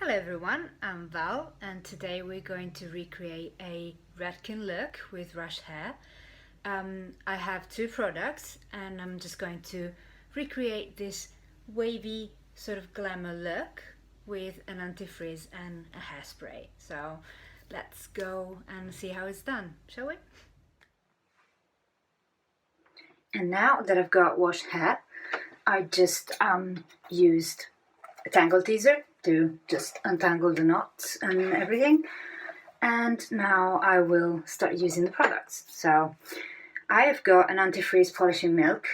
Hello everyone, I'm Val and today we're going to recreate a Redken look with Rush Hair. I have two products and I'm just going to recreate this wavy sort of glamour look with an antifreeze and a hairspray. So let's go and see how it's done, shall we? And now that I've got washed hair, I just used a tangle teaser to just untangle the knots and everything. And now I will start using the products. So I have got an antifreeze polishing milk,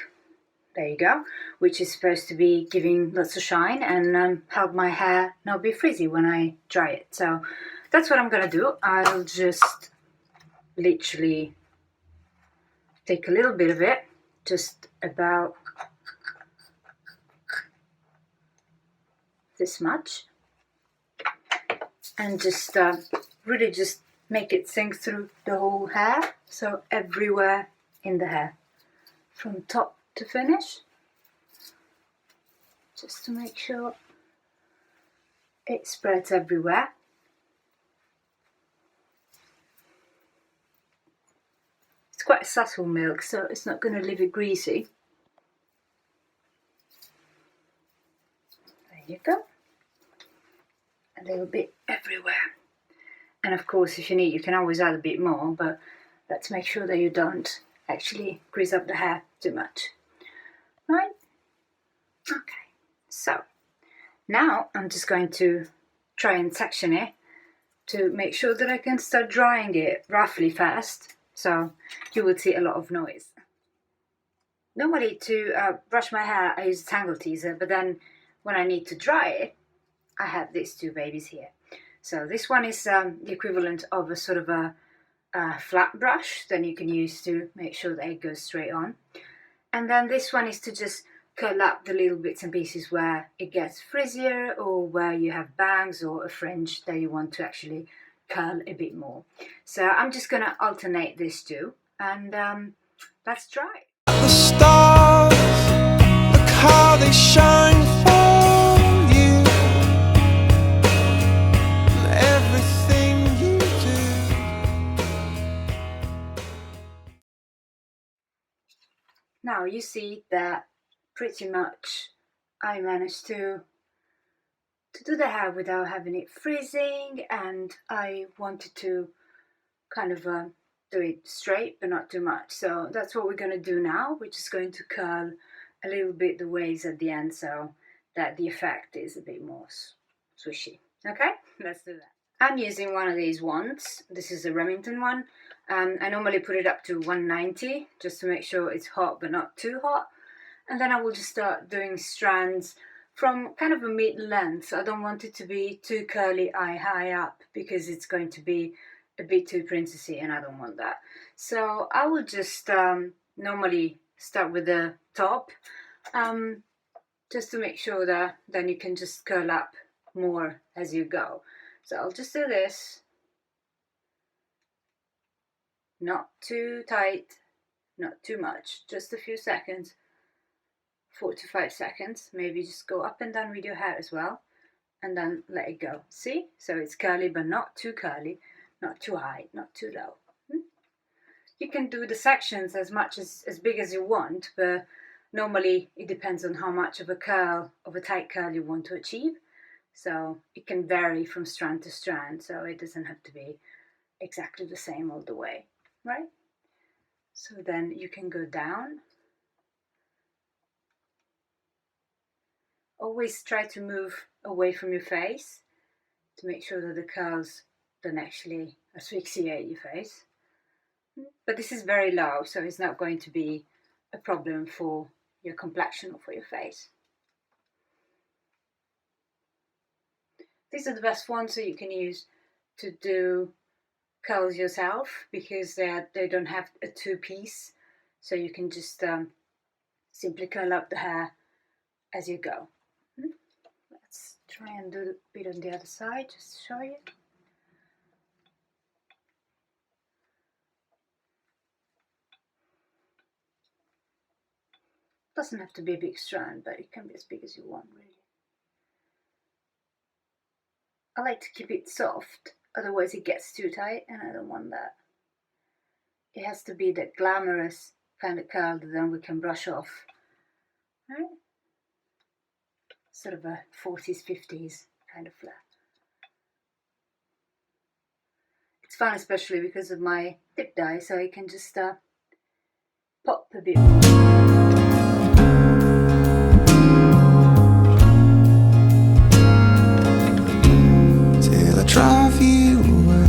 there you go, which is supposed to be giving lots of shine and help my hair not be frizzy when I dry it. So that's what I'm gonna do. I'll just literally take a little bit of it, just about this much, and just really just make it sink through the whole hair, so everywhere in the hair from top to finish, just to make sure it spreads everywhere. It's quite a subtle milk, so it's not going to leave it greasy. There you go. A little bit everywhere. And of course, if you need, you can always add a bit more, but let's make sure that you don't actually grease up the hair too much. Right? Okay. So now I'm just going to try and section it to make sure that I can start drying it roughly fast, so you will see a lot of noise. Normally to brush my hair I use a tangle teaser, but then when I need to dry it I have these two babies here. So this one is the equivalent of a sort of a flat brush that you can use to make sure that it goes straight on. And then this one is to just curl up the little bits and pieces where it gets frizzier or where you have bangs or a fringe that you want to actually curl a bit more. So I'm just going to alternate these two and let's try. The stars, look how they shine for you, and everything you do. Now you see that pretty much I managed to do the hair without having it freezing, and I wanted to kind of do it straight but not too much. So that's what we're going to do now. We're just going to curl a little bit the waves at the end so that the effect is a bit more swishy. Okay, let's do that. I'm using one of these wands. This is a Remington one. I normally put it up to 190 just to make sure it's hot but not too hot. And then I will just start doing strands from kind of a mid-length. I don't want it to be too curly high up because it's going to be a bit too princessy and I don't want that. So I will just normally start with the top just to make sure that then you can just curl up more as you go. So I'll just do this, not too tight, not too much, just a few seconds, 4 to 5 seconds. Maybe just go up and down with your hair as well and then let it go. See? So it's curly but not too curly, not too high, not too low. You can do the sections as much as big as you want, but normally it depends on how much of a curl, of a tight curl you want to achieve. So it can vary from strand to strand, so it doesn't have to be exactly the same all the way, right? So then you can go down. Always try to move away from your face to make sure that the curls don't actually asphyxiate your face. But this is very low, so it's not going to be a problem for your complexion or for your face. These are the best ones that you can use to do curls yourself because they don't have a two-piece, so you can just simply curl up the hair as you go. Let's try and do a bit on the other side just to show you. Doesn't have to be a big strand, but it can be as big as you want, really. I like to keep it soft, otherwise it gets too tight and I don't want that. It has to be the glamorous kind of curl that then we can brush off. Right? Sort of a 40s, 50s kind of flair. It's fun especially because of my lip dye, so I can just pop a bit more. Till I drive you away.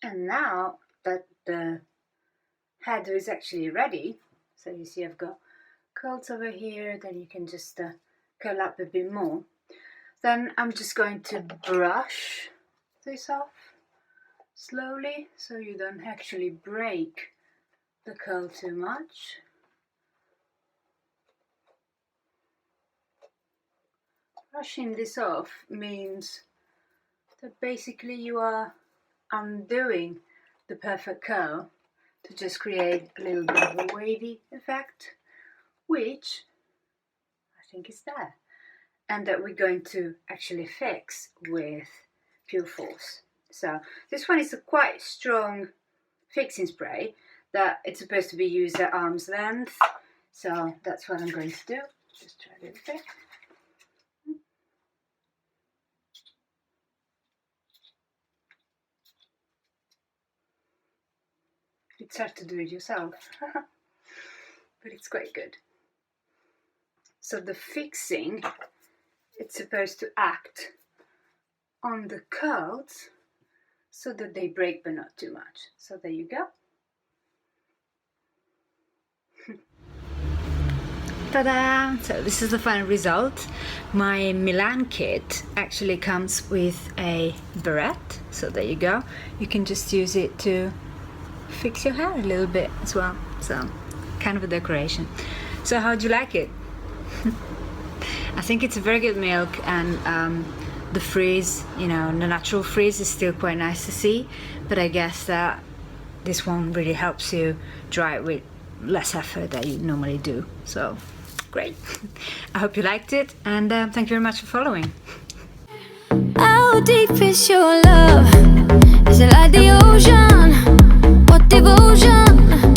And now that the hairdo is actually ready, so you see I've got curls over here, then you can just curl up a bit more. Then I'm just going to brush this off slowly so you don't actually break the curl too much. Brushing this off means that basically you are undoing the perfect curl to just create a little bit of a wavy effect, which I think is there, and that we're going to actually fix with Pure Force. So this one is a quite strong fixing spray that it's supposed to be used at arm's length, so that's what I'm going to do. Just try a little bit. It's hard to do it yourself, but it's quite good. So the fixing, it's supposed to act on the curls so that they break but not too much. So there you go. Ta-da! So this is the final result. My Milan kit actually comes with a barrette, so there you go. You can just use it to fix your hair a little bit as well, so kind of a decoration. So how do you like it? I think it's a very good milk, and the frizz, you know, the natural frizz is still quite nice to see, but I guess that this one really helps you dry it with less effort than you normally do. So great. I hope you liked it, and thank you very much for following. How deep is your love? Is it like the ocean? What devotion?